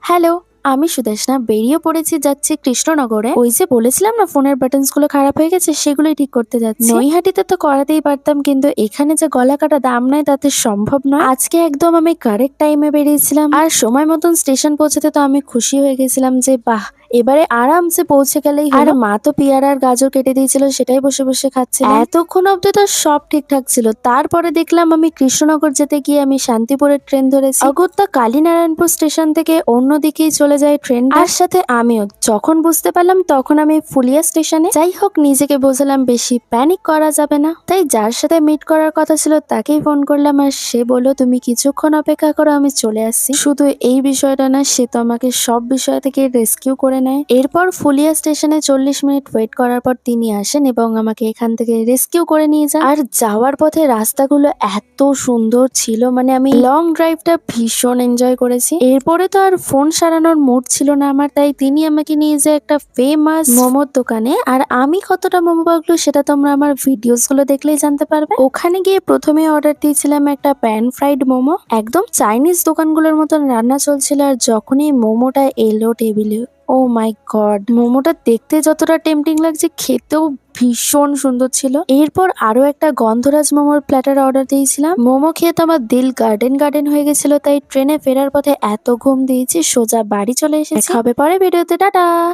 Hello, আমি সুদেষ্ণা বেরিয়ে পড়েছি যাচ্ছি কৃষ্ণনগরে। ওই যে বলেছিলাম না ফোনের বাটনস গুলো খারাপ হয়ে গেছে সেগুলোই ঠিক করতে যাচ্ছি। নৈহাটিতে তো করাতেই পারতাম কিন্তু এখানে যে গলা কাটা দাম নেয় তাতে সম্ভব নয়। আজকে একদম আমি কারেক্ট টাইমে বেরিয়েছিলাম আর সময় মতন স্টেশন পৌঁছাতে তো আমি খুশি হয়ে গেছিলাম যে বাহ এবারে আরামসে পৌঁছে গেলেই হলো। আর মা তো পেয়ারা আর গাজর কেটে দিয়েছিল সেটাই বসে বসে খাচ্ছিলাম। এতক্ষণ অব্দি তো সব ঠিকঠাক ছিল, তারপরে দেখলাম আমি কৃষ্ণনগর যেতে গিয়ে আমি শান্তিপুরের ট্রেন ধরেছি। অগত্যা কালীনারায়ণপুর স্টেশন থেকে অন্যদিকেই চলে যায় ট্রেন, আর সাথে আমিও। যখন বুঝতে পারলাম তখন আমি ফুলিয়া স্টেশনে। যাই হোক, নিজেকে বোঝালাম বেশি প্যানিক করা যাবে না, তাই যার সাথে মিট করার কথা ছিল তাকেই ফোন করলাম আর সে বলল তুমি কিছুক্ষণ অপেক্ষা করো, আমি চলে আসছি। শুধু এই বিষয়টা না, সে তো আমাকে সব বিষয় থেকে রেস্কিউ করে নেয়। এরপর ফুলিয়া স্টেশনে 40 মিনিট ওয়েট করার পর তিনি আসেন এবং আমাকে এখান থেকে রেস্কিউ করে নিয়ে যান। আর যাওয়ার পথে রাস্তাগুলো এত সুন্দর ছিল, মানে আমি লং ড্রাইভটা ভীষণ এনজয় করেছি। এরপরে তো আর ফোন সারানোর মুড ছিল না আমার, তাই তিনি আমাকে নিয়ে যায় একটা ফেমাস মোমোর দোকানে। আর আমি কতটা মোমো পাগলু সেটা তোমরা আমার ভিডিওস গুলো দেখলেই জানতে পারবে। ওখানে গিয়ে প্রথমে অর্ডার দিয়েছিলাম একটা প্যান ফ্রাইড মোমো। একদম চাইনিজ দোকানগুলোর মতন রান্না চলছিল, আর যখনই মোমোটা এলো টেবিলে, ও মাই গড, মোমোটা দেখতে যতটা টেম্পটিং লাগছে খেতেও ভীষণ সুন্দর ছিল। এরপর আরো একটা গন্ধরাজ মোমোর প্ল্যাটার অর্ডার দিয়েছিলাম। মোমো খেয়ে তো আমার দিল গার্ডেন গার্ডেন হয়ে গেছিল, তাই ট্রেনে ফেরার পথে এত ঘুম দিয়েছি সোজা বাড়ি চলে এসেছি। দেখা হবে পরে ভিডিওতে, টাটা।